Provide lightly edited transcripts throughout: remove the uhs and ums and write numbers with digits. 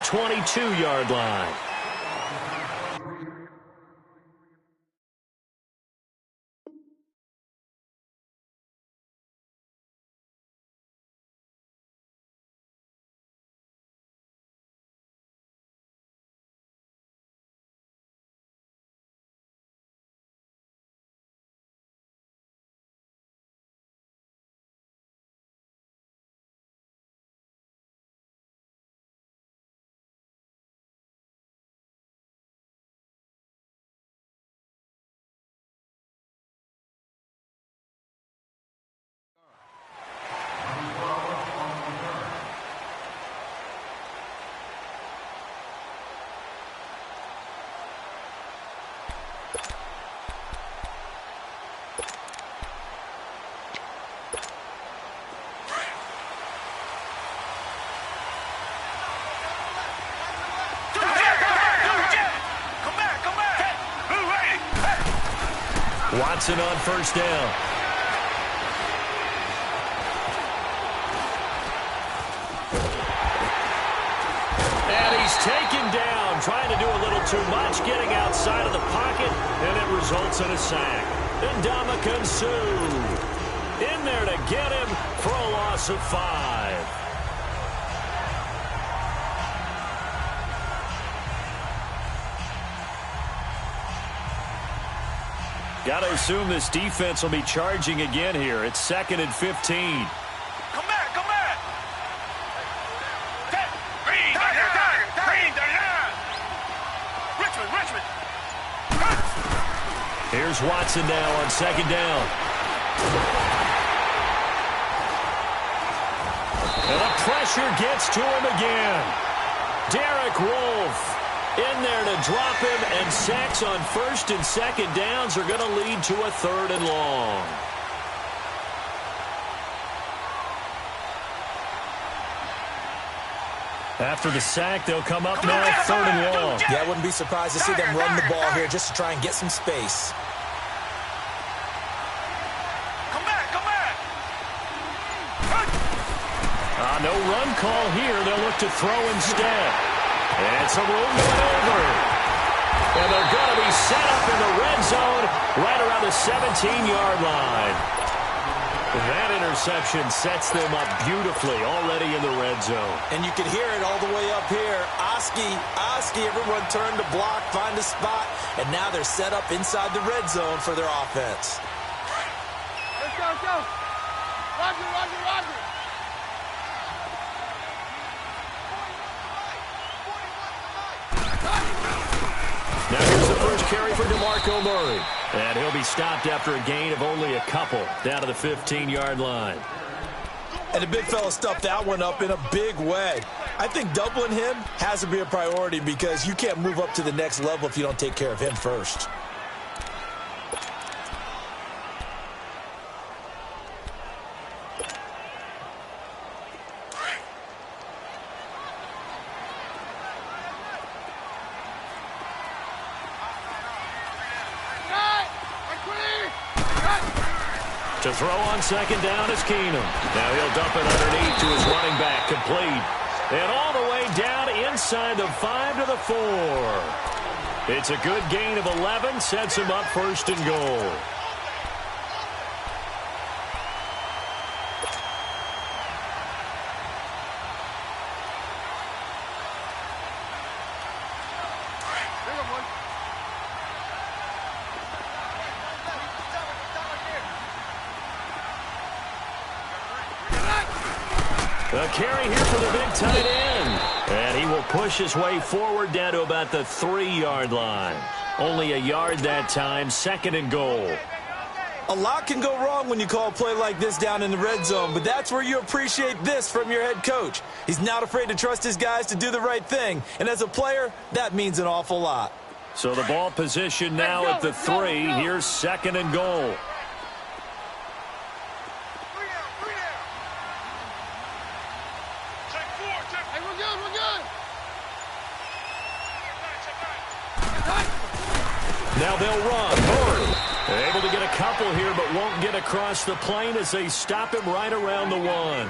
22-yard line. Watson on first down. And he's taken down, trying to do a little too much, getting outside of the pocket, and it results in a sack. Ndamukong Suh in there to get him for a loss of 5. Got to assume this defense will be charging again here. It's 2nd and 15. Come back, come back. Green, Richmond. Here's Watson now on 2nd down. And the pressure gets to him again. Derek Wolfe in there to drop him, and sacks on 1st and 2nd downs are going to lead to a 3rd and long. After the sack, they'll come up now 3rd and long. Yeah, I wouldn't be surprised to see them run the ball here just to try and get some space. Come back. No run call here. They'll look to throw instead. And some room going over. And they're going to be set up in the red zone right around the 17-yard line. That interception sets them up beautifully already in the red zone. And you can hear it all the way up here. Oski, everyone turned to block, find a spot, and now they're set up inside the red zone for their offense. Let's go. Roger. Now here's the first carry for DeMarco Murray. And he'll be stopped after a gain of only a couple down to the 15-yard line. And the big fella stuffed that one up in a big way. I think doubling him has to be a priority because you can't move up to the next level if you don't take care of him first. To throw on 2nd down is Keenum. Now he'll dump it underneath to his running back, complete. And all the way down inside the 5 to the 4. It's a good gain of 11, sets him up 1st and goal. A carry here for the big tight end. And he will push his way forward down to about the 3-yard line. Only a yard that time, 2nd and goal. A lot can go wrong when you call a play like this down in the red zone, but that's where you appreciate this from your head coach. He's not afraid to trust his guys to do the right thing. And as a player, that means an awful lot. So the ball position now at the 3. Here's 2nd and goal. Now they'll run. Murray able to get a couple here, but won't get across the plane as they stop him right around the 1.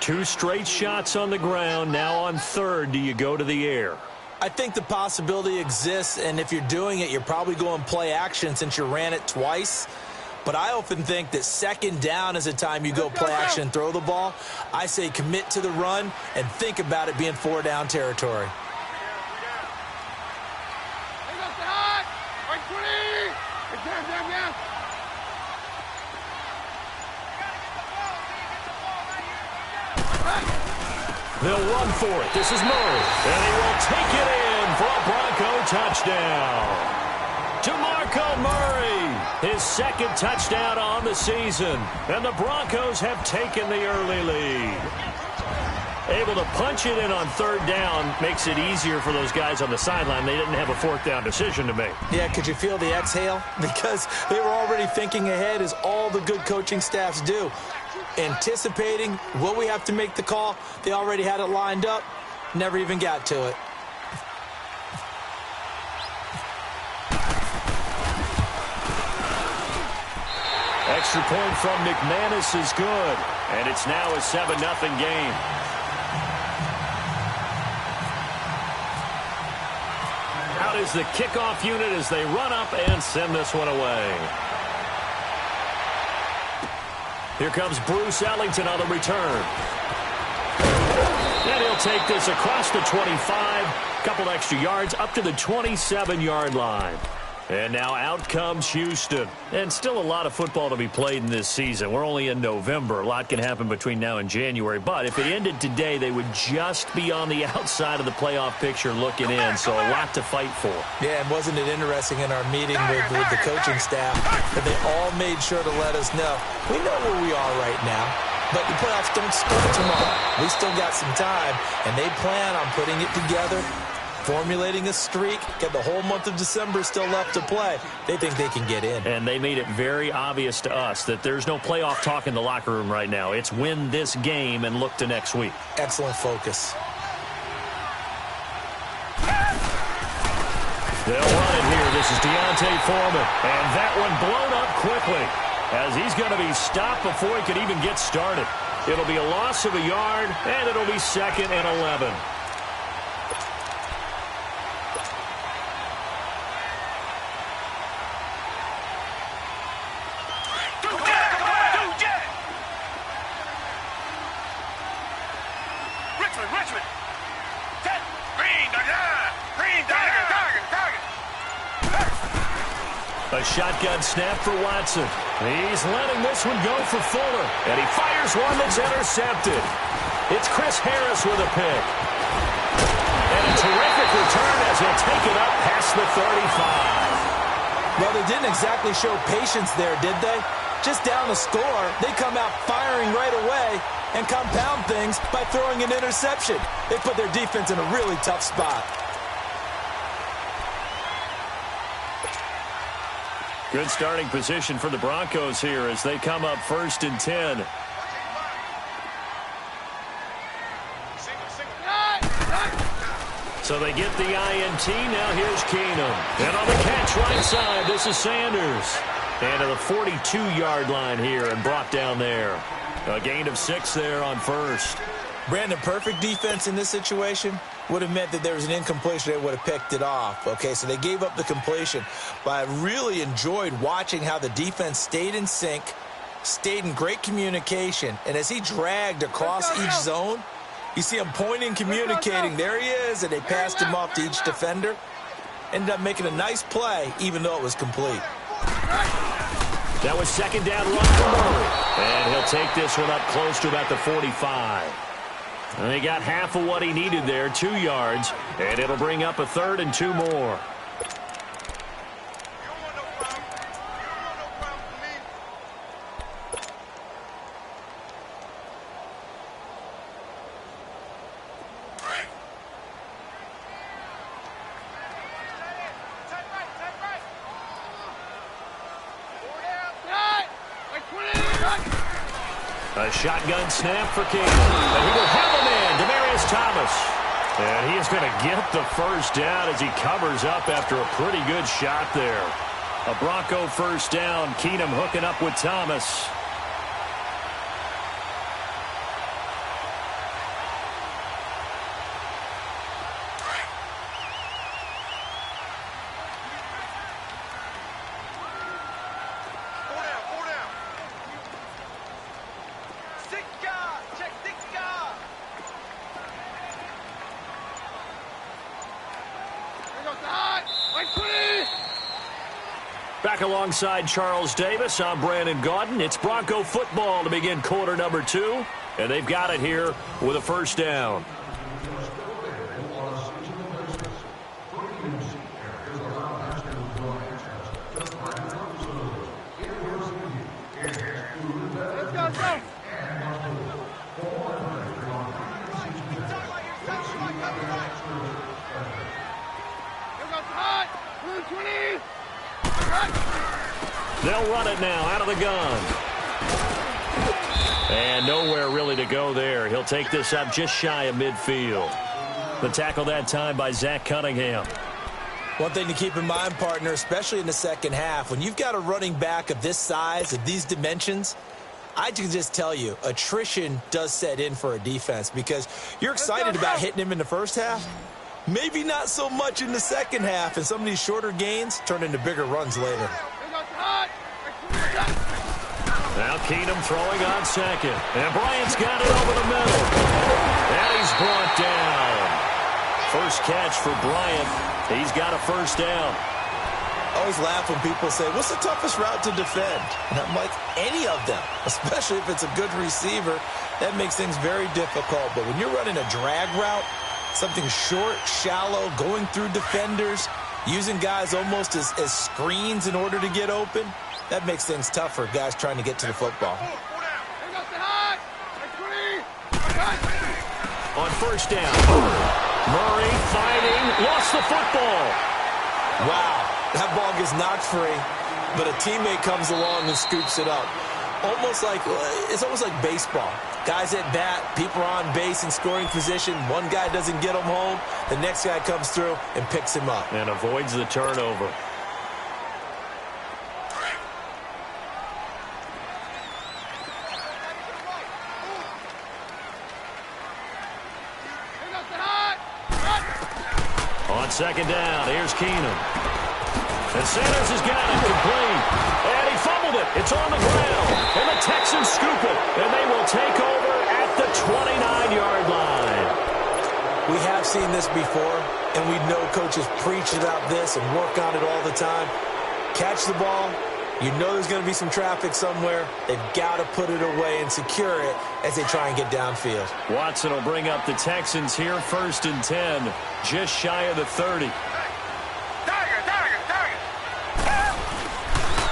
2 straight shots on the ground. Now on third, do you go to the air? I think the possibility exists, and if you're doing it, you're probably going play action since you ran it twice. But I often think that second down is a time you go play action and throw the ball. I say commit to the run and think about it being 4-down territory. They'll run for it. This is Murray. And he will take it in for a Bronco touchdown. DeMarco Murray, his second touchdown on the season. And the Broncos have taken the early lead. Able to punch it in on third down makes it easier for those guys on the sideline. They didn't have a fourth down decision to make. Yeah, could you feel the exhale? Because they were already thinking ahead, as all the good coaching staffs do. Anticipating, will we have to make the call? They already had it lined up, never even got to it. Extra point from McManus is good, and it's now a 7-0 game. Out is the kickoff unit as they run up and send this one away. Here comes Bruce Ellington on the return. And he'll take this across the 25. Couple extra yards up to the 27-yard line. And now out comes Houston. And still a lot of football to be played in this season. We're only in November. A lot can happen between now and January. But if it ended today, they would just be on the outside of the playoff picture looking in. So a lot to fight for. Yeah, and wasn't it interesting in our meeting with the coaching staff that they all made sure to let us know, we know where we are right now, but the playoffs don't start tomorrow. We still got some time, and they plan on putting it together, formulating a streak, get the whole month of December still left to play. They think they can get in. And they made it very obvious to us that there's no playoff talk in the locker room right now. It's win this game and look to next week. Excellent focus. They'll run it here. This is Deontay Foreman. And that one blown up quickly as he's going to be stopped before he can even get started. It'll be a loss of a yard, and it'll be 2nd and 11. A shotgun snap for Watson. He's letting this one go for Fuller. And he fires one that's intercepted. It's Chris Harris with a pick. And a terrific return as he'll take it up past the 35. Well, they didn't exactly show patience there, did they? Just down the score, they come out firing right away and compound things by throwing an interception. They put their defense in a really tough spot. Good starting position for the Broncos here as they come up 1st and 10. So they get the INT. Now here's Keenum. And on the catch right side, this is Sanders. And to the 42-yard line here and brought down there. A gain of 6 there on 1st. Brandon, perfect defense in this situation would have meant that there was an incompletion. They would have picked it off. Okay, so they gave up the completion. But I really enjoyed watching how the defense stayed in sync, stayed in great communication. And as he dragged across each zone, you see him pointing, communicating. There he is, and they passed him off to each defender. Ended up making a nice play, even though it was complete. That was 2nd down run for Murray. And he'll take this one up close to about the 45. And he got half of what he needed there, 2 yards. And it'll bring up a 3rd and 2 more. A shotgun snap for King. And he will have a man, Demaryius Thomas. And he is going to get the 1st down as he covers up after a pretty good shot there. A Bronco 1st down. Keenum hooking up with Thomas. Back alongside Charles Davis, I'm Brandon Gaudin. It's Bronco football to begin quarter number 2, and they've got it here with a first down. Let's go. They'll run it now out of the gun. And nowhere really to go there. He'll take this up just shy of midfield. The tackle that time by Zach Cunningham. One thing to keep in mind, partner, especially in the second half, when you've got a running back of this size, of these dimensions, I can just tell you, attrition does set in for a defense because you're excited about hitting him in the first half. Maybe not so much in the second half, and some of these shorter gains turn into bigger runs later. Now Keenum throwing on second. And Bryant's got it over the middle. And he's brought down. First catch for Bryant. He's got a first down. I always laugh when people say, what's the toughest route to defend? And I'm like, any of them, especially if it's a good receiver. That makes things very difficult. But when you're running a drag route, something short, shallow, going through defenders, using guys almost as screens in order to get open, that makes things tough for guys trying to get to the football. On first down, Murray fighting, lost the football. Wow, that ball gets knocked free, but a teammate comes along and scoops it up. It's almost like baseball. Guys at bat, people are on base in scoring position. One guy doesn't get him home. The next guy comes through and picks him up. And avoids the turnover. On second down, here's Keenum. And Sanders has got it complete. And he fumbled it. It's on the ground. And the Texans scoop it. And they will take over at the 29-yard line. We have seen this before, and we know coaches preach about this and work on it all the time. Catch the ball. You know there's going to be some traffic somewhere. They've got to put it away and secure it as they try and get downfield. Watson will bring up the Texans here, 1st and 10, just shy of the 30.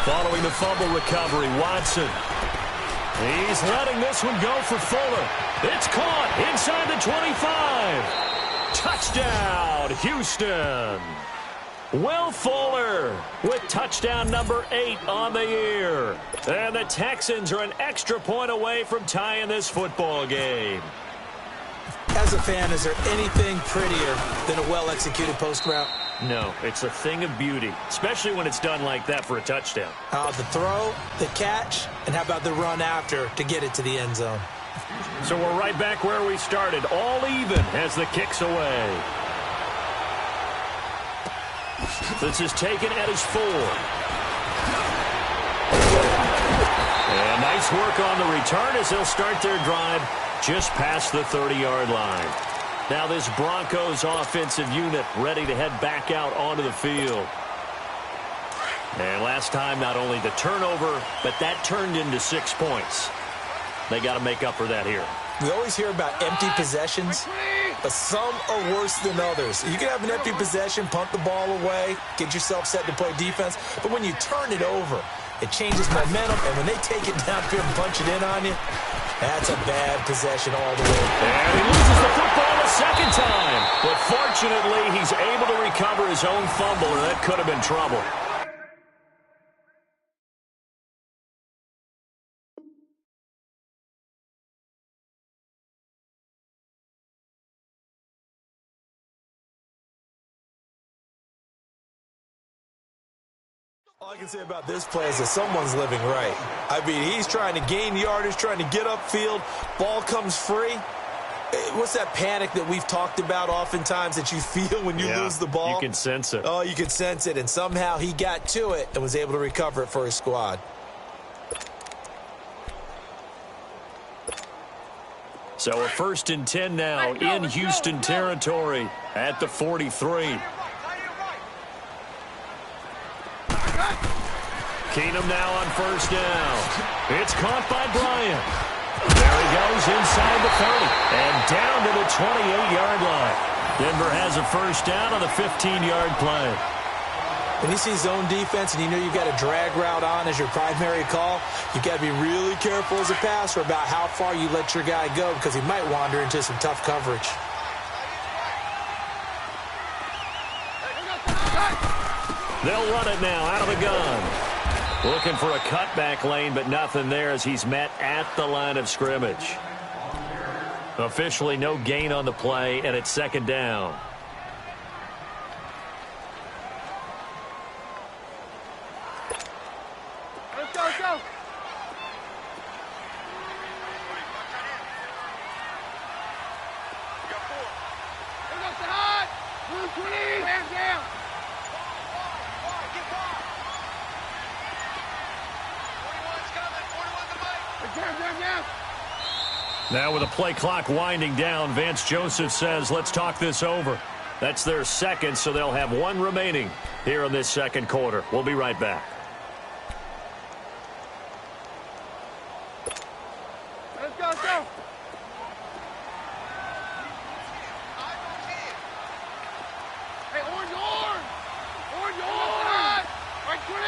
Following the fumble recovery, Watson. He's letting this one go for Fuller. It's caught inside the 25. Touchdown, Houston. Will Fuller with touchdown number 8 on the year. And the Texans are an extra point away from tying this football game. As a fan, is there anything prettier than a well-executed post route? No, it's a thing of beauty, especially when it's done like that for a touchdown. The throw, the catch, and how about the run after to get it to the end zone? So we're right back where we started, all even as the kick's away. This is taken at his 4. And nice work on the return as they'll start their drive just past the 30-yard line. Now this Broncos offensive unit ready to head back out onto the field. And last time, not only the turnover, but that turned into 6 points. They got to make up for that here. We always hear about empty possessions, but some are worse than others. You can have an empty possession, punt the ball away, get yourself set to play defense, but when you turn it over, it changes momentum, and when they take it downfield and punch it in on you, that's a bad possession all the way. And he loses the football a second time, but fortunately, he's able to recover his own fumble, and that could have been trouble. All I can say about this play is that someone's living right. I mean, he's trying to gain yardage, trying to get upfield. Ball comes free. What's that panic that we've talked about oftentimes that you feel when you lose the ball? You can sense it. Oh, you can sense it. And somehow he got to it and was able to recover it for his squad. So a 1st and 10 now in Houston territory at the 43. Keenum now on first down. It's caught by Bryant. There he goes inside the 30 and down to the 28-yard line. Denver has a first down on the 15-yard play. When you see zone defense and you know you've got a drag route on as your primary call, you've got to be really careful as a passer about how far you let your guy go because he might wander into some tough coverage. They'll run it now out of the gun. Looking for a cutback lane, but nothing there as he's met at the line of scrimmage. Officially no gain on the play, and it's second down. Let's go, let's go. Here goes the hot. Blue 20. Hands down. Now with the play clock winding down, Vance Joseph says, let's talk this over. That's their second, so they'll have one remaining here in this second quarter. We'll be right back. Let's go, let's go. Hey, orange. Right 20.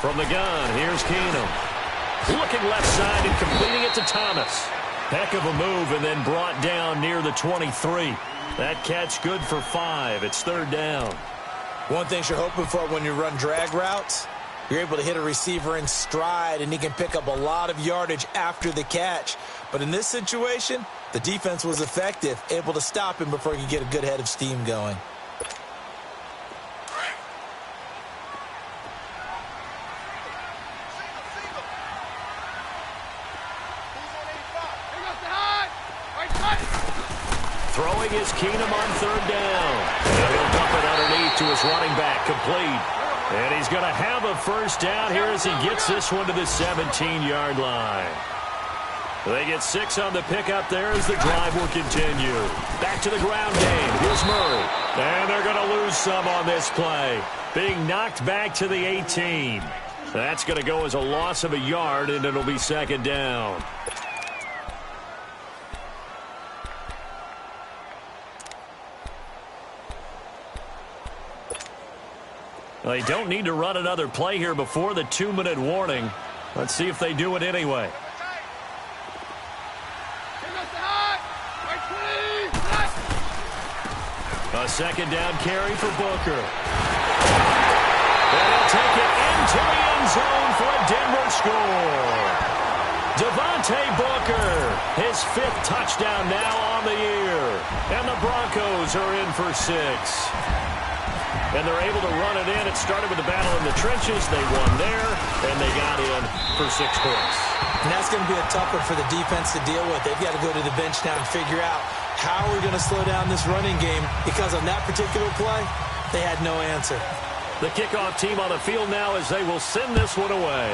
From the gun, here's Keenum. Looking left side and completing it to Thomas. Heck of a move and then brought down near the 23. That catch good for 5. It's third down. One thing you're hoping for when you run drag routes, you're able to hit a receiver in stride and he can pick up a lot of yardage after the catch. But in this situation, the defense was effective, able to stop him before he could get a good head of steam going. Throwing is Keenum on third down. And he'll dump it underneath to his running back, complete. And he's going to have a first down here as he gets this one to the 17-yard line. They get 6 on the pickup there as the drive will continue. Back to the ground game. Here's Murray. And they're going to lose some on this play. Being knocked back to the 18. That's going to go as a loss of a yard, and it'll be second down. They don't need to run another play here before the 2-minute warning. Let's see if they do it anyway. A second down carry for Booker. And he'll take it into the end zone for a Denver score. Devontae Booker, his 5th touchdown now on the year. And the Broncos are in for 6. And they're able to run it in. It started with the battle in the trenches. They won there, and they got in for 6 points. And that's going to be a tough one for the defense to deal with. They've got to go to the bench now and figure out how we're going to slow down this running game, because on that particular play, they had no answer. The kickoff team on the field now as they will send this one away.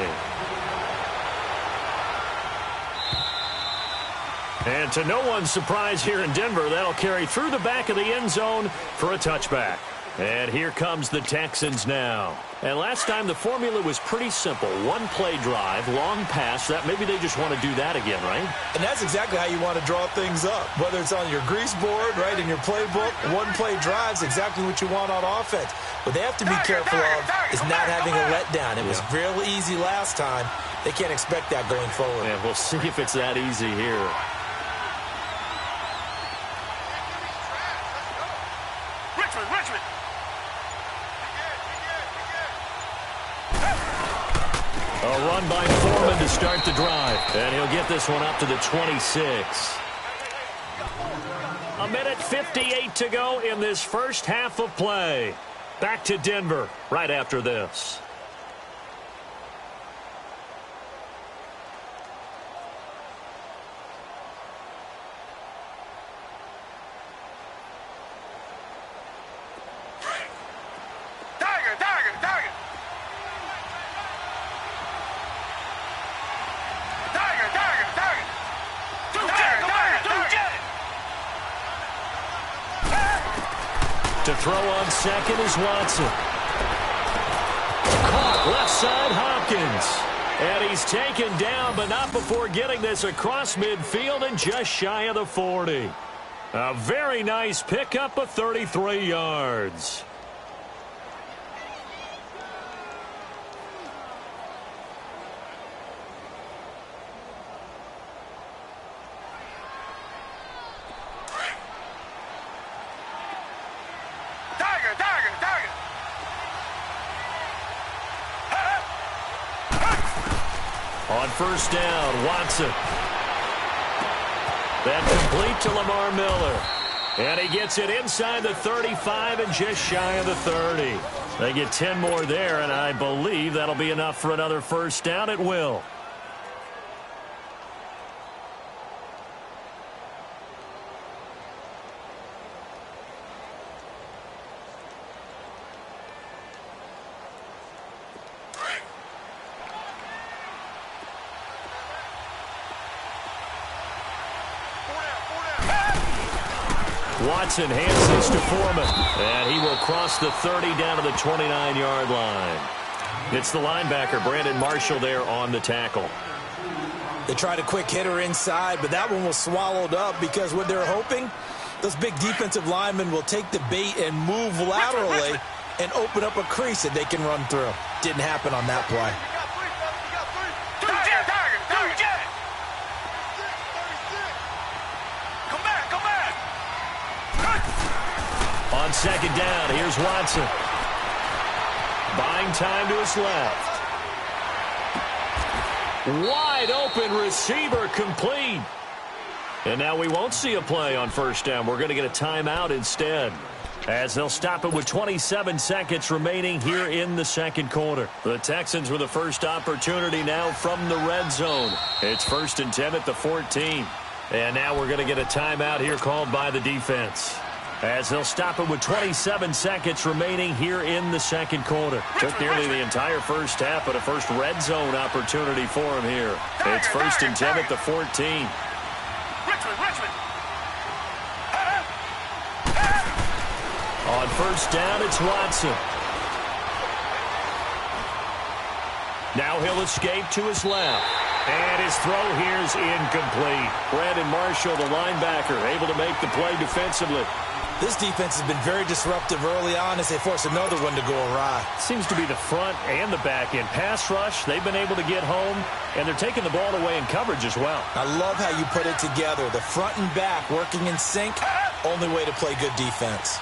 And to no one's surprise here in Denver, that'll carry through the back of the end zone for a touchback. And here comes the Texans now. And last time the formula was pretty simple. One play drive, long pass. That maybe they just want to do that again, right? And that's exactly how you want to draw things up. Whether it's on your grease board, right, in your playbook, one play drive's exactly what you want on offense. What they have to be careful of is not having a letdown. It was real easy last time. They can't expect that going forward. Yeah, we'll see if it's that easy here. Richmond. A run by Foreman to start the drive. And he'll get this one up to the 26. A minute 58 to go in this first half of play. Back to Denver right after this. To throw on second is Watson. Caught side, Hopkins. And he's taken down, but not before getting this across midfield and just shy of the 40. A very nice pickup of 33 yards. On first down, Watson. That complete to Lamar Miller. And he gets it inside the 35 and just shy of the 30. They get 10 more there, and I believe that'll be enough for another first down. It will. Watson hands this to Foreman, and he will cross the 30 down to the 29-yard line. It's the linebacker, Brandon Marshall, there on the tackle. They tried a quick hitter inside, but that one was swallowed up because what they're hoping, those big defensive linemen will take the bait and move laterally and open up a crease that they can run through. Didn't happen on that play. On second down, here's Watson. Buying time to his left. Wide open receiver complete. And now we won't see a play on first down. We're going to get a timeout instead, as they'll stop it with 27 seconds remaining here in the second quarter. The Texans with the first opportunity now from the red zone. It's 1st and 10 at the 14. And now we're going to get a timeout here called by the defense, as they'll stop it with 27 seconds remaining here in the second quarter. Took nearly the entire first half, but a first red zone opportunity for him here. It's 1st and 10 at the 14. On first down, it's Watson. Now he'll escape to his left. And his throw here is incomplete. Brandon Marshall, the linebacker, able to make the play defensively. This defense has been very disruptive early on as they force another one to go awry. Seems to be the front and the back end. Pass rush, they've been able to get home, and they're taking the ball away in coverage as well. I love how you put it together. The front and back working in sync, only way to play good defense.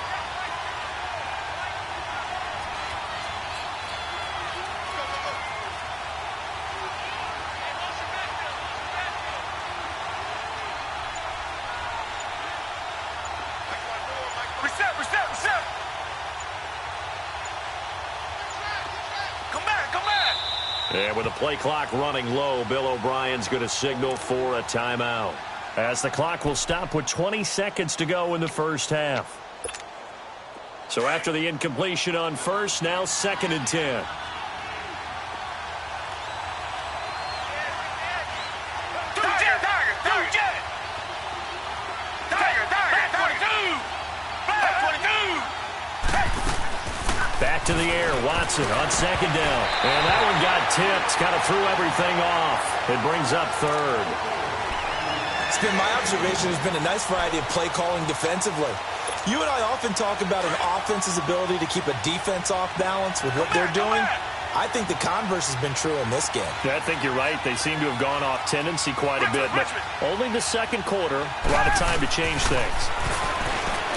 And with the play clock running low, Bill O'Brien's going to signal for a timeout, as the clock will stop with 20 seconds to go in the first half. So after the incompletion on first, now 2nd and 10. Back to the air, Watson on second down. And that one got tipped, kind of threw everything off. It brings up 3rd. It's been my observation, there's been a nice variety of play calling defensively. You and I often talk about an offense's ability to keep a defense off balance with what they're doing. I think the converse has been true in this game. Yeah, I think you're right. They seem to have gone off tendency quite a bit, but only the second quarter, a lot of time to change things.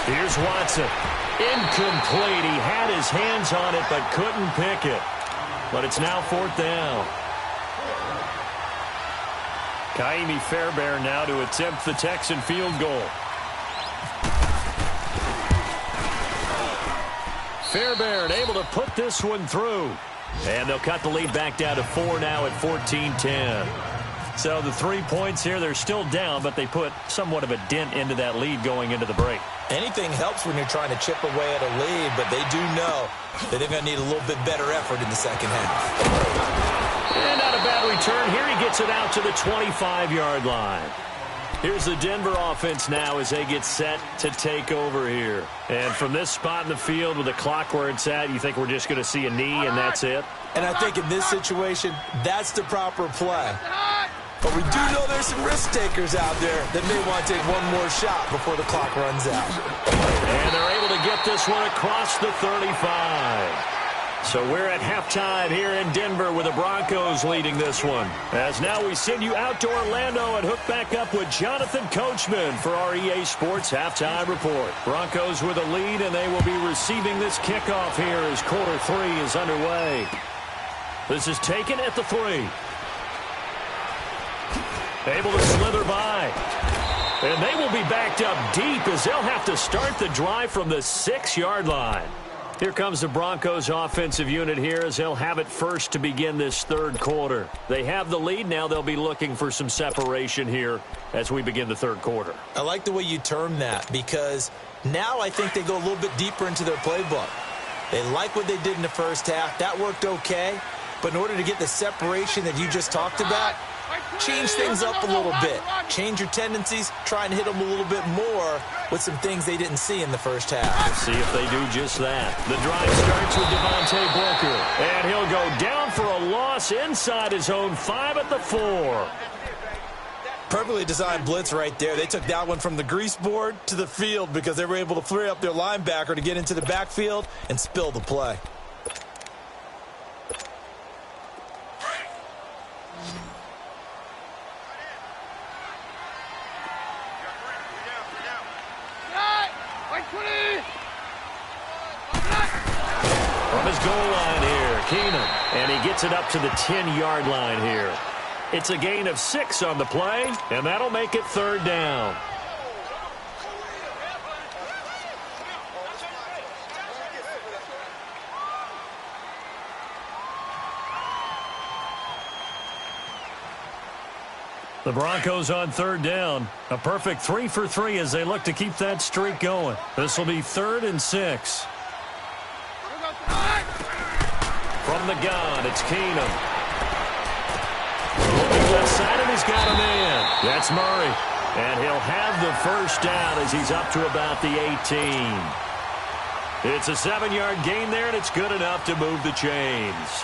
Here's Watson. Incomplete. He had his hands on it but couldn't pick it. But it's now 4th down. Kaimi Fairbairn now to attempt the Texan field goal. Fairbairn able to put this one through. And they'll cut the lead back down to 4 now at 14-10. So the 3 points here, they're still down, but they put somewhat of a dent into that lead going into the break. Anything helps when you're trying to chip away at a lead, but they do know that they're going to need a little bit better effort in the second half. And not a bad return here. He gets it out to the 25-yard line. Here's the Denver offense now as they get set to take over here. And from this spot in the field with the clock where it's at, you think we're just going to see a knee and that's it? And I think in this situation, that's the proper play. But we do know there's some risk takers out there that may want to take one more shot before the clock runs out. And they're able to get this one across the 35. So we're at halftime here in Denver with the Broncos leading this one. As now we send you out to Orlando and hook back up with Jonathan Coachman for our EA Sports Halftime Report. Broncos with a lead, and they will be receiving this kickoff here as quarter 3 is underway. This is taken at the 3. Able to slither by. And they will be backed up deep as they'll have to start the drive from the 6-yard line. Here comes the Broncos offensive unit here as they'll have it first to begin this third quarter. They have the lead. Now they'll be looking for some separation here as we begin the third quarter. I like the way you term that because now I think they go a little bit deeper into their playbook. They like what they did in the first half. That worked okay. But in order to get the separation that you just talked about, change things up a little bit. Change your tendencies. Try and hit them a little bit more with some things they didn't see in the first half. Let's see if they do just that. The drive starts with Devontae Booker. And he'll go down for a loss inside his own 5 at the 4. Perfectly designed blitz right there. They took that one from the grease board to the field because they were able to free up their linebacker to get into the backfield and spill the play. From his goal line here, Keenum. And he gets it up to the 10-yard line here. It's a gain of 6 on the play, and that'll make it third down. The Broncos on third down. A perfect 3 for 3 as they look to keep that streak going. This will be 3rd and 6. From the gun, it's Keenum. Looking left side, and he's got a man. That's Murray. And he'll have the first down as he's up to about the 18. It's a 7-yard gain there, and it's good enough to move the chains.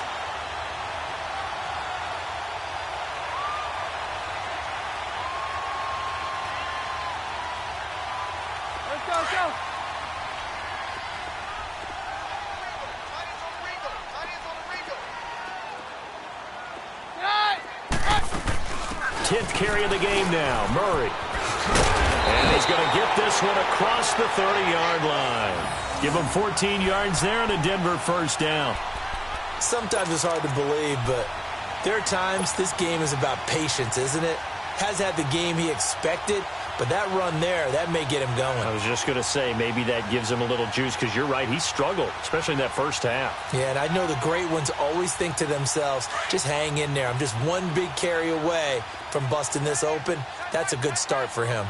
Carry of the game now, Murray. And he's going to get this one across the 30-yard line. Give him 14 yards there and a Denver first down. Sometimes it's hard to believe, but there are times this game is about patience, isn't it? Has had the game he expected, but that run there, that may get him going. I was just going to say, maybe that gives him a little juice because you're right, he struggled, especially in that first half. Yeah, and I know the great ones always think to themselves, just hang in there. I'm just one big carry away from busting this open. That's a good start for him.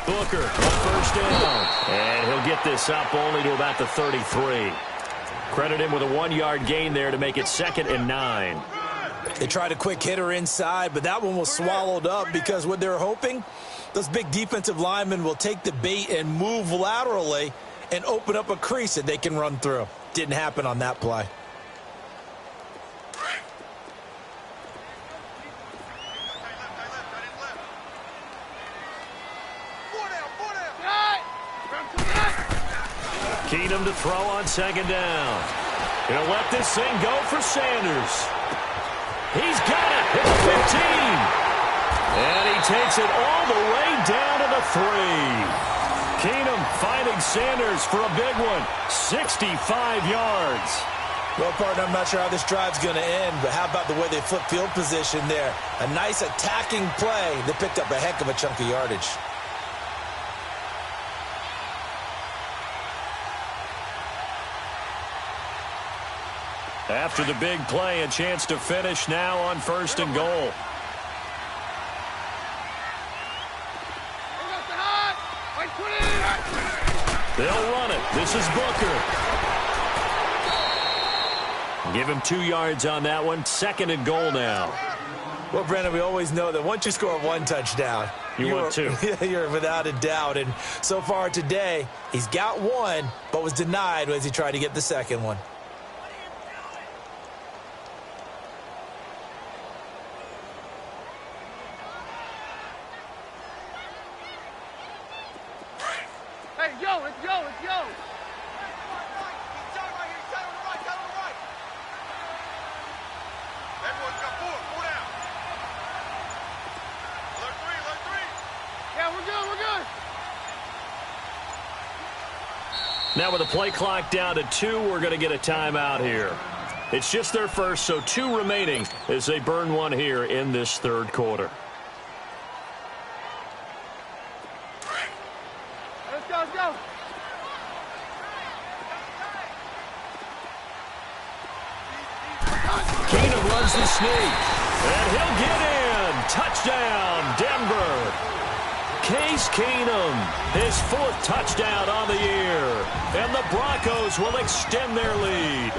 Booker on first down. And he'll get this up only to about the 33. Credit him with a 1-yard gain there to make it 2nd and 9. They tried a quick hitter inside, but that one was swallowed up because what they're hoping, those big defensive linemen will take the bait and move laterally and open up a crease that they can run through. Didn't happen on that play. Keenum to throw on 2nd down. He'll let this thing go for Sanders. He's got it at the 15. And he takes it all the way down to the 3. Keenum finding Sanders for a big one. 65 yards. Well, partner, I'm not sure how this drive's going to end, but how about the way they flip field position there? A nice attacking play that picked up a heck of a chunk of yardage. After the big play, a chance to finish now on 1st and goal. They'll This is Booker. Give him 2 yards on that one. 2nd and goal now. Well, Brandon, we always know that once you score 1 touchdown, you want 2. You're without a doubt. And so far today, he's got 1, but was denied as he tried to get the 2nd one. Hey, yo, let's go, let's go. Everyone's got 4 down. Alert 3. Yeah, we're good, we're good. Now with the play clock down to 2, we're going to get a timeout here. It's just their first, so 2 remaining as they burn 1 here in this 3rd quarter. Let's go, let's go. Keenum runs the sneak, and he'll get in. Touchdown, Denver. Case Keenum, his 4th touchdown on the year, and the Broncos will extend their lead.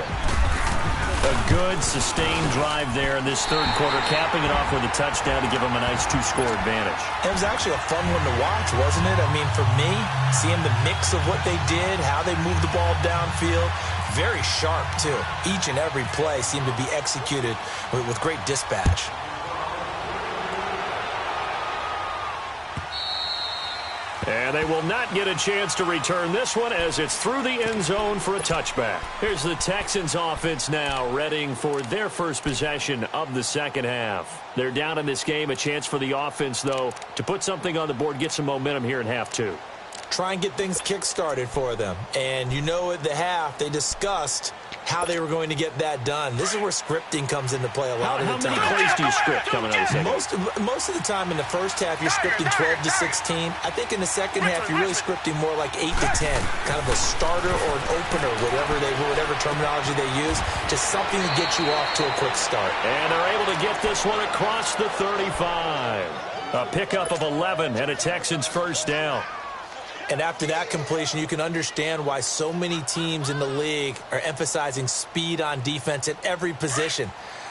A good, sustained drive there in this 3rd quarter, capping it off with a touchdown to give them a nice 2-score advantage. It was actually a fun one to watch, wasn't it? I mean, for me, seeing the mix of what they did, how they moved the ball downfield, very sharp, too. Each and every play seemed to be executed with great dispatch. And they will not get a chance to return this one as it's through the end zone for a touchback. Here's the Texans offense now, readying for their first possession of the 2nd half. They're down in this game. A chance for the offense, though, to put something on the board, get some momentum here in half 2. Try and get things kick-started for them. And you know at the half, they discussed how they were going to get that done. This is where scripting comes into play a lot of the time. How many plays do you script coming out of the second? Most of the time in the first half, you're scripting 12 to 16. I think in the second half, you're really scripting more like 8 to 10. Kind of a starter or an opener, whatever terminology they use. Just something to get you off to a quick start. And they're able to get this one across the 35. A pickup of 11 and a Texans first down. And after that completion, you can understand why so many teams in the league are emphasizing speed on defense at every position.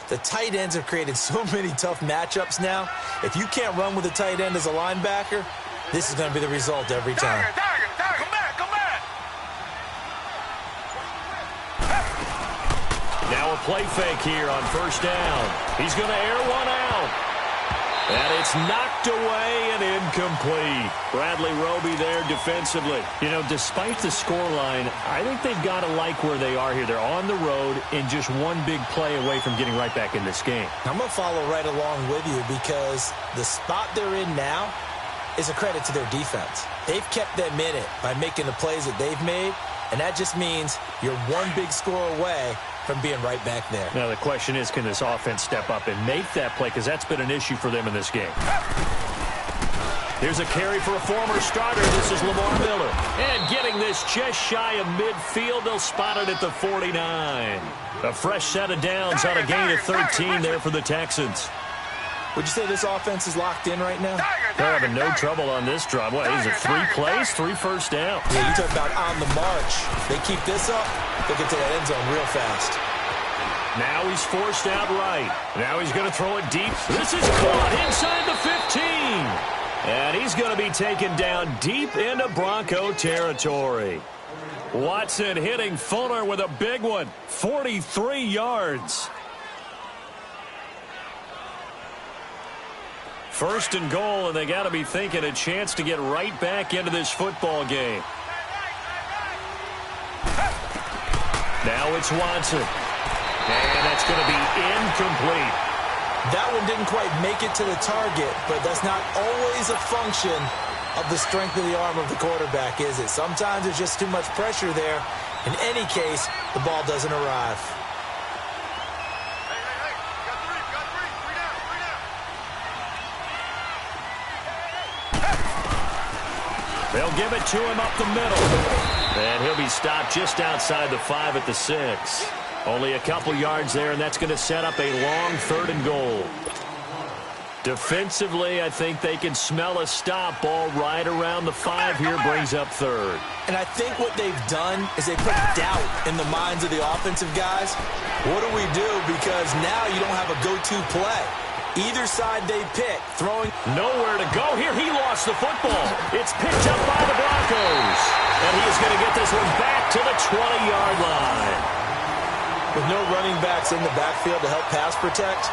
The tight ends have created so many tough matchups now. If you can't run with a tight end as a linebacker, this is going to be the result every time. Come back. Now a play fake here on first down. He's going to air one out. And it's knocked away and incomplete. Bradley Roby there defensively. You know, despite the scoreline, I think they've got to like where they are here. They're on the road and just one big play away from getting right back in this game. I'm going to follow right along with you because the spot they're in now is a credit to their defense. They've kept them in it by making the plays that they've made, and that just means you're one big score away from being right back there. Now the question is, can this offense step up and make that play? Because that's been an issue for them in this game. Here's a carry for a former starter. This is Lamar Miller. And getting this just shy of midfield, they'll spot it at the 49. A fresh set of downs on a gain of 13 there for the Texans. Would you say this offense is locked in right now? They're having no trouble on this drive. What is it, 3 plays, 3 first downs? Yeah, you talk about on the march. They keep this up, they'll get to that end zone real fast. Now he's forced out right. Now he's going to throw it deep. This is caught inside the 15. And he's going to be taken down deep into Bronco territory. Watson hitting Fuller with a big one. 43 yards. First and goal, and they got to be thinking a chance to get right back into this football game. Now it's Watson. And that's going to be incomplete. That one didn't quite make it to the target, but that's not always a function of the strength of the arm of the quarterback, is it? Sometimes there's just too much pressure there. In any case, the ball doesn't arrive. They'll give it to him up the middle. And he'll be stopped just outside the 5 at the 6. Only a couple yards there, and that's going to set up a long 3rd and goal. Defensively, I think they can smell a stop. Ball right around the 5 here, brings up third. And I think what they've done is they put doubt in the minds of the offensive guys. What do we do? Because now you don't have a go-to play. Either side they pick, throwing. Nowhere to go here. He lost the football. It's picked up by the Broncos. And he is going to get this one back to the 20-yard line. With no running backs in the backfield to help pass protect,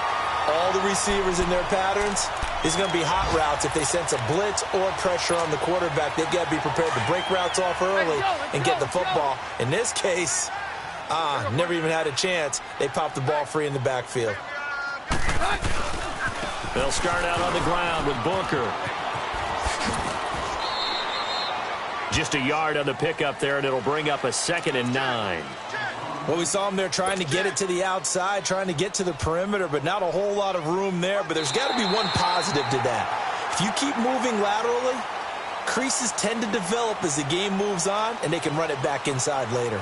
all the receivers in their patterns, is going to be hot routes. If they sense a blitz or pressure on the quarterback, they've got to be prepared to break routes off early and get the football. In this case, never even had a chance. They popped the ball free in the backfield. They'll start out on the ground with Booker. Just a yard on the pickup there, and it'll bring up a 2nd and 9. Well, we saw him there trying to get it to the outside, trying to get to the perimeter, but not a whole lot of room there. But there's got to be one positive to that. If you keep moving laterally, creases tend to develop as the game moves on, and they can run it back inside later.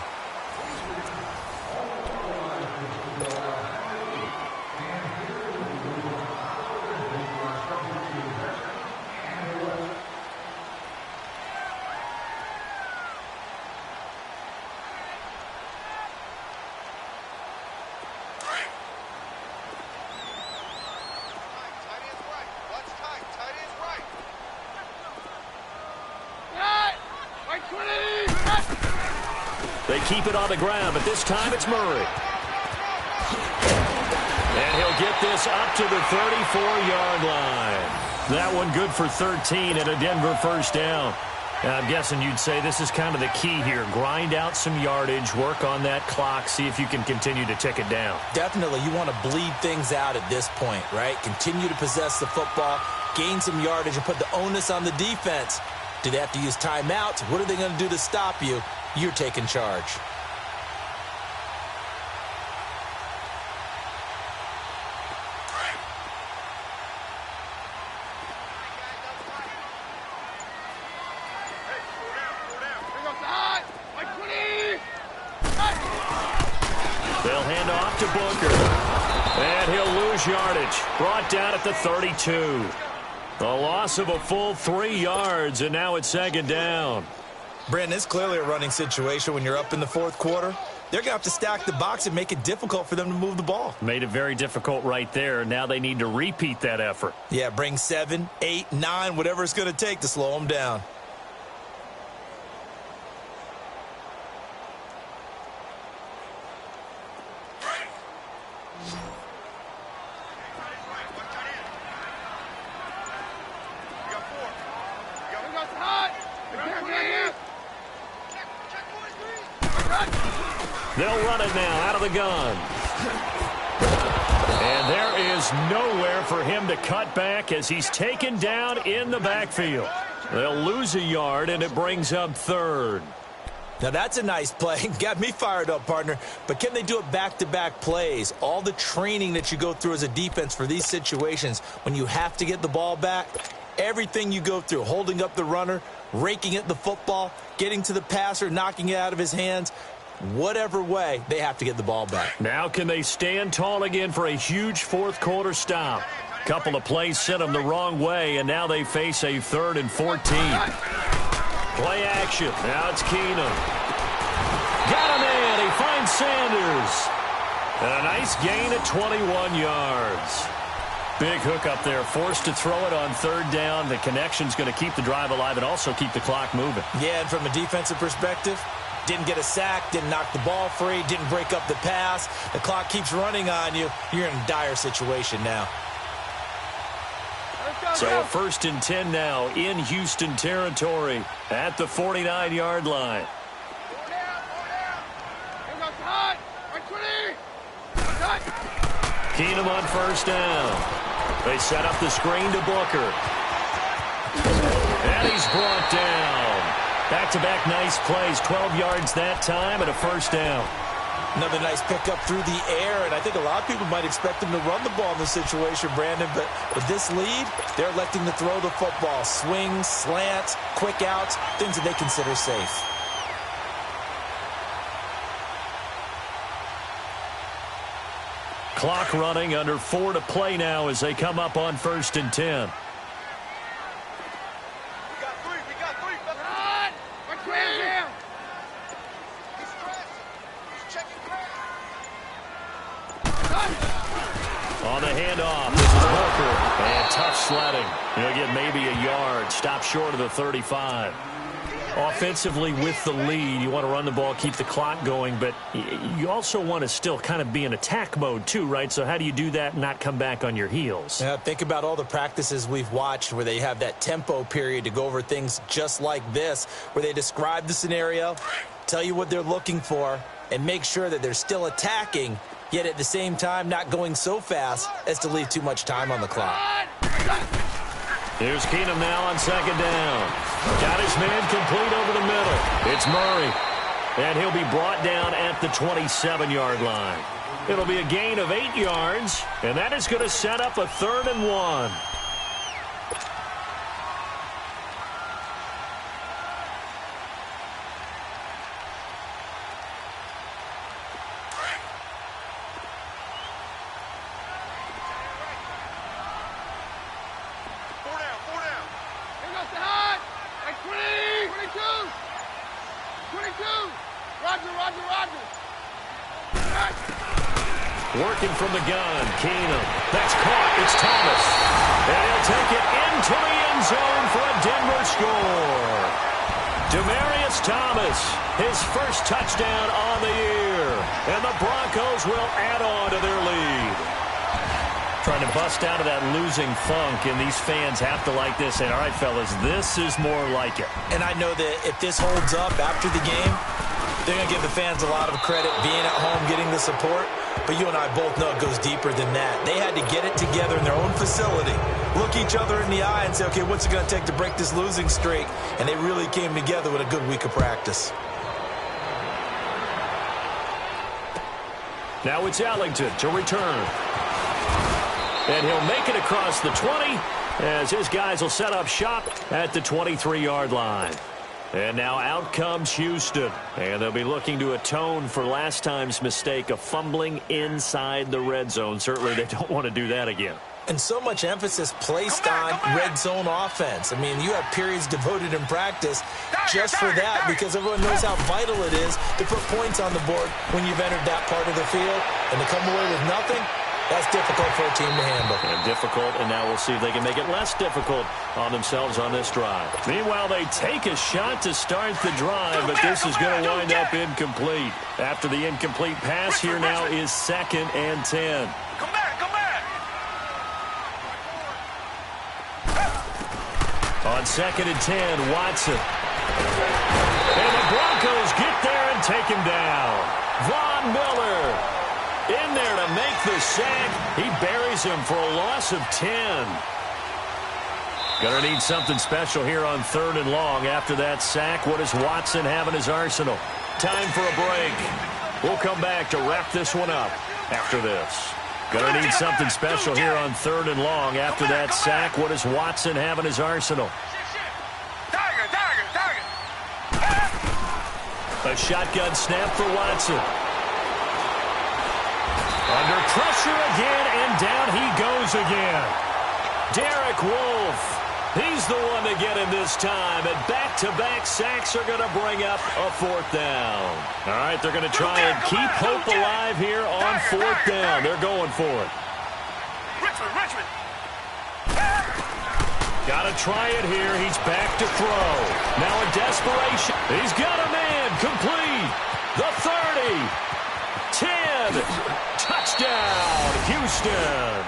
They keep it on the ground, but this time it's Murray. And he'll get this up to the 34-yard line. That one good for 13 and a Denver first down. I'm guessing you'd say this is kind of the key here. Grind out some yardage, work on that clock, see if you can continue to tick it down. Definitely. You want to bleed things out at this point, right? Continue to possess the football, gain some yardage, and put the onus on the defense. Do they have to use timeouts? What are they going to do to stop you? You're taking charge. They'll hand off to Booker. And he'll lose yardage. Brought down at the 32. A loss of a full 3 yards, and now it's 2nd down. Brandon, it's clearly a running situation when you're up in the 4th quarter. They're going to have to stack the box and make it difficult for them to move the ball. Made it very difficult right there. Now they need to repeat that effort. Yeah, bring 7, 8, 9, whatever it's going to take to slow them down. They'll run it now out of the gun. And there is nowhere for him to cut back as he's taken down in the backfield. They'll lose a yard, and it brings up 3rd. Now, that's a nice play. Got me fired up, partner. But can they do it back-to-back plays? All the training that you go through as a defense for these situations, when you have to get the ball back, everything you go through, holding up the runner, raking at the football, getting to the passer, knocking it out of his hands, whatever way, they have to get the ball back. Now can they stand tall again for a huge 4th quarter stop? Couple of plays sent them the wrong way, and now they face a 3rd and 14. Play action. Now it's Keenum. Got him in. He finds Sanders. And a nice gain at 21 yards. Big hook up there. Forced to throw it on 3rd down. The connection's going to keep the drive alive and also keep the clock moving. Yeah, and from a defensive perspective, didn't get a sack, didn't knock the ball free, didn't break up the pass. The clock keeps running on you. You're in a dire situation now. So a 1st and 10 now in Houston territory at the 49-yard line. Keenum on 1st down. They set up the screen to Booker. And he's brought down. Back-to-back nice plays, 12 yards that time and a 1st down. Another nice pickup through the air, and I think a lot of people might expect them to run the ball in this situation, Brandon, but with this lead, they're electing to throw the football. Swings, slants, quick outs, things that they consider safe. Clock running, under 4 to play now as they come up on 1st and 10. We got three. We got three. Run! What's him? He's stressed. He's checking crack. On the handoff, this is Booker. And tough sledding. He'll get maybe a yard. Stop short of the 35. Offensively with the lead, you want to run the ball, keep the clock going, but you also want to still kind of be in attack mode too, right? So how do you do that and not come back on your heels? Yeah, think about all the practices we've watched where they have that tempo period to go over things just like this, where they describe the scenario, tell you what they're looking for, and make sure that they're still attacking, yet at the same time not going so fast as to leave too much time on the clock. Here's Keenum now on 2nd down. Got his man complete over the middle. It's Murray. And he'll be brought down at the 27-yard line. It'll be a gain of 8 yards, and that is going to set up a 3rd and 1. Working from the gun, Keenum. That's caught. It's Thomas. And he'll take it into the end zone for a Denver score. Demaryius Thomas, his first touchdown on the year. And the Broncos will add on to their lead. Trying to bust out of that losing funk, and these fans have to like this. And all right, fellas, this is more like it. And I know that if this holds up after the game, they're going to give the fans a lot of credit being at home, getting the support. But you and I both know it goes deeper than that. They had to get it together in their own facility, look each other in the eye and say, okay, what's it going to take to break this losing streak? And they really came together with a good week of practice. Now it's Ellington to return. And he'll make it across the 20 as his guys will set up shop at the 23-yard line. And now out comes Houston. And they'll be looking to atone for last time's mistake of fumbling inside the red zone. Certainly they don't want to do that again. And so much emphasis placed on red zone offense. I mean, you have periods devoted in practice just for that because everyone knows how vital it is to put points on the board when you've entered that part of the field. And to come away with nothing, that's difficult for a team to handle. And difficult, and now we'll see if they can make it less difficult on themselves on this drive. Meanwhile, they take a shot to start the drive, but this is going to wind up incomplete. After the incomplete pass, here now is 2nd and 10. Come back, come back. On 2nd and 10, Watson. And the Broncos get there and take him down. Von Miller in there to make the sack. He buries him for a loss of 10. Gonna need something special here on 3rd and long after that sack. What does Watson have in his arsenal? Time for a break. We'll come back to wrap this one up after this. Gonna need something special here on 3rd and long after that sack. What does Watson have in his arsenal? Tiger. A shotgun snap for Watson. Under pressure again, and down he goes again. Derek Wolfe, he's the one to get him this time, and back-to-back sacks are going to bring up a 4th down. All right, they're going to try and keep hope alive here on 4th down. They're going for it. Richmond. Got to try it here. He's back to throw. Now in desperation. He's got a man complete. The 30. 10. Touchdown, Houston.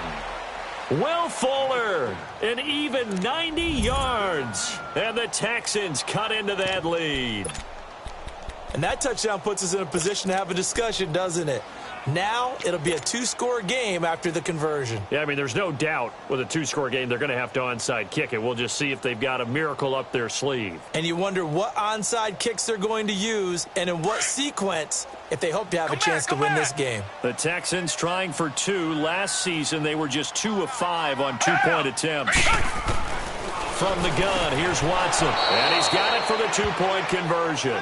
Will Fuller, an even 90 yards. And the Texans cut into that lead. And that touchdown puts us in a position to have a discussion, doesn't it? Now it'll be a 2-score game after the conversion. Yeah, I mean, there's no doubt with a 2-score game they're going to have to onside kick it. We'll just see if they've got a miracle up their sleeve. And you wonder what onside kicks they're going to use and in what sequence if they hope to have a chance to win this game. The Texans trying for 2. Last season, they were just 2 of 5 on 2-point attempts. From the gun, here's Watson. And he's got it for the 2-point conversion.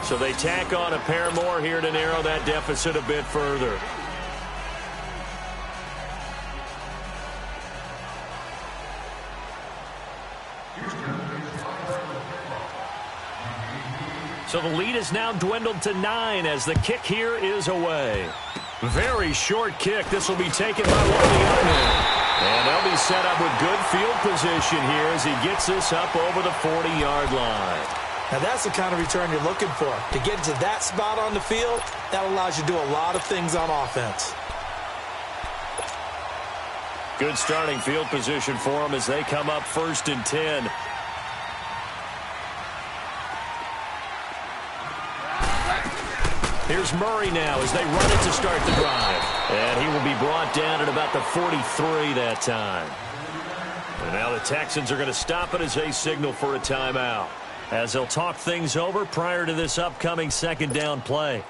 So they tack on a pair more here to narrow that deficit a bit further. So the lead is now dwindled to 9 as the kick here is away. Very short kick. This will be taken by one of the young men. And they'll be set up with good field position here as he gets this up over the 40-yard line. Now that's the kind of return you're looking for. To get to that spot on the field, that allows you to do a lot of things on offense. Good starting field position for them as they come up 1st and 10. Here's Murray now as they run it to start the drive. And he will be brought down at about the 43 that time. And now the Texans are going to stop it as they signal for a timeout, as they'll talk things over prior to this upcoming 2nd down play.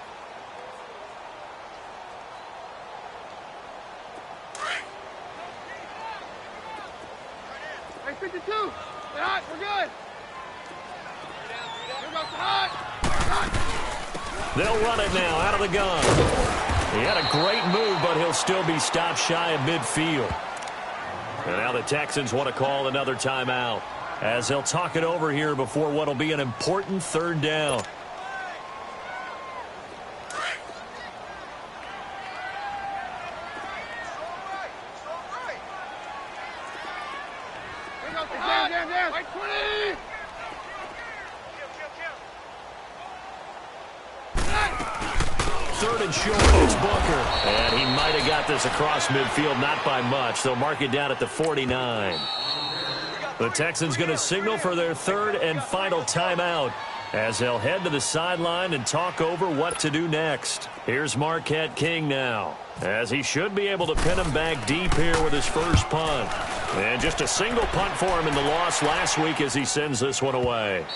Hey, 52. We're hot. We're good. Here goes the hot. They'll run it now out of the gun. He had a great move, but he'll still be stopped shy of midfield. And now the Texans want to call another timeout, as they'll talk it over here before what will be an important 3rd down. Here goes the hot. Down. Right 20. 3rd and short, it's Booker. And he might have got this across midfield, not by much. They'll mark it down at the 49. The Texans going to signal for their 3rd and final timeout, as they'll head to the sideline and talk over what to do next. Here's Marquette King now, as he should be able to pin him back deep here with his first punt. And just a single punt for him in the loss last week as he sends this one away.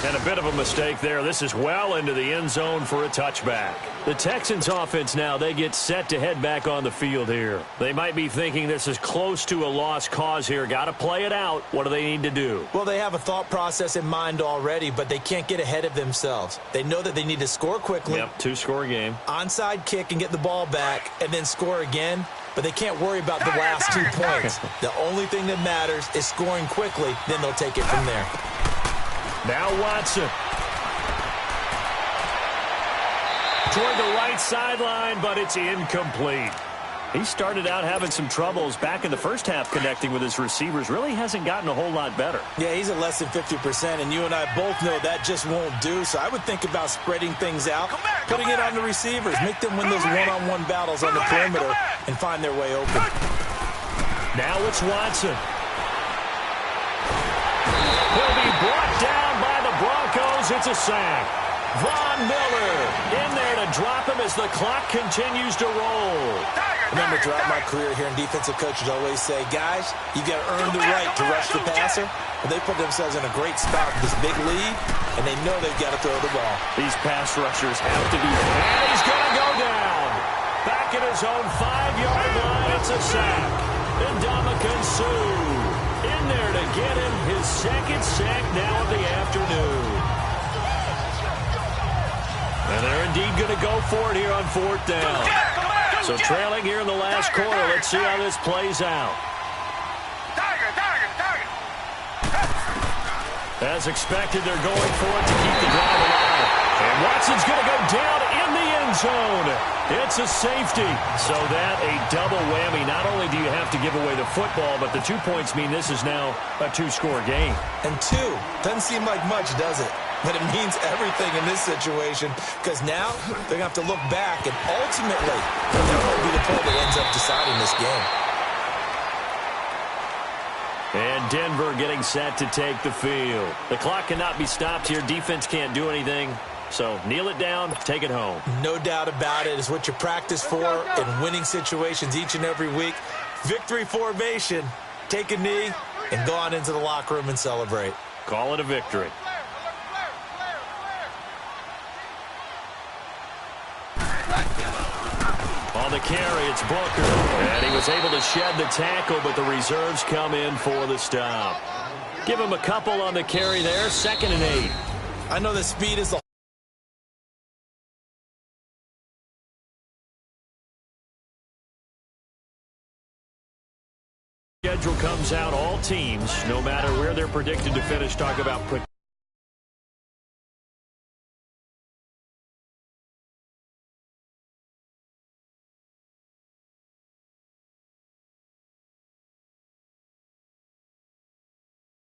And a bit of a mistake there. This is well into the end zone for a touchback. The Texans offense now, they get set to head back on the field here. They might be thinking this is close to a lost cause here. Got to play it out. What do they need to do? Well, they have a thought process in mind already, but they can't get ahead of themselves. They know that they need to score quickly. Yep, 2-score game. Onside kick and get the ball back and then score again, but they can't worry about the last 2 points. The only thing that matters is scoring quickly, then they'll take it from there. Now Watson. Toward the right sideline, but it's incomplete. He started out having some troubles back in the first half connecting with his receivers. Really hasn't gotten a whole lot better. Yeah, he's at less than 50%, and you and I both know that just won't do. So I would think about spreading things out, putting it on the receivers, make them win those one-on-one battles on the perimeter and find their way open. Now it's Watson. He'll be brought down by the Broncos. It's a sack. Von Miller in there to drop him as the clock continues to roll. Remember, throughout my career here in defensive coaches always say, guys, you got to earn the right to rush the passer. But they put themselves in a great spot with this big lead, and they know they've got to throw the ball. These pass rushers have to be. And he's going to go down. Back at his own 5-yard line, it's a sack. And Ndamukong Suh in there to get him his 2nd sack now of the afternoon. And they're indeed going to go for it here on 4th down. So trailing here in the last quarter. Let's see how this plays out. As expected, they're going for it to keep the drive alive. And Watson's going to go down in the end zone. It's a safety. So that a double whammy. Not only do you have to give away the football, but the 2 points mean this is now a 2-score game. And 2 doesn't seem like much, does it? But it means everything in this situation, because now they're going to have to look back, and ultimately, that might be the play that ends up deciding this game. And Denver getting set to take the field. The clock cannot be stopped here. Defense can't do anything. So kneel it down, take it home. No doubt about it. It's what you practice for in winning situations each and every week. Victory formation. Take a knee and go on into the locker room and celebrate. Call it a victory. On the carry, it's Booker. And he was able to shed the tackle, but the reserves come in for the stop. Give him a couple on the carry there. 2nd and 8. I know that speed is the schedule comes out. All teams, no matter where they're predicted to finish, talk about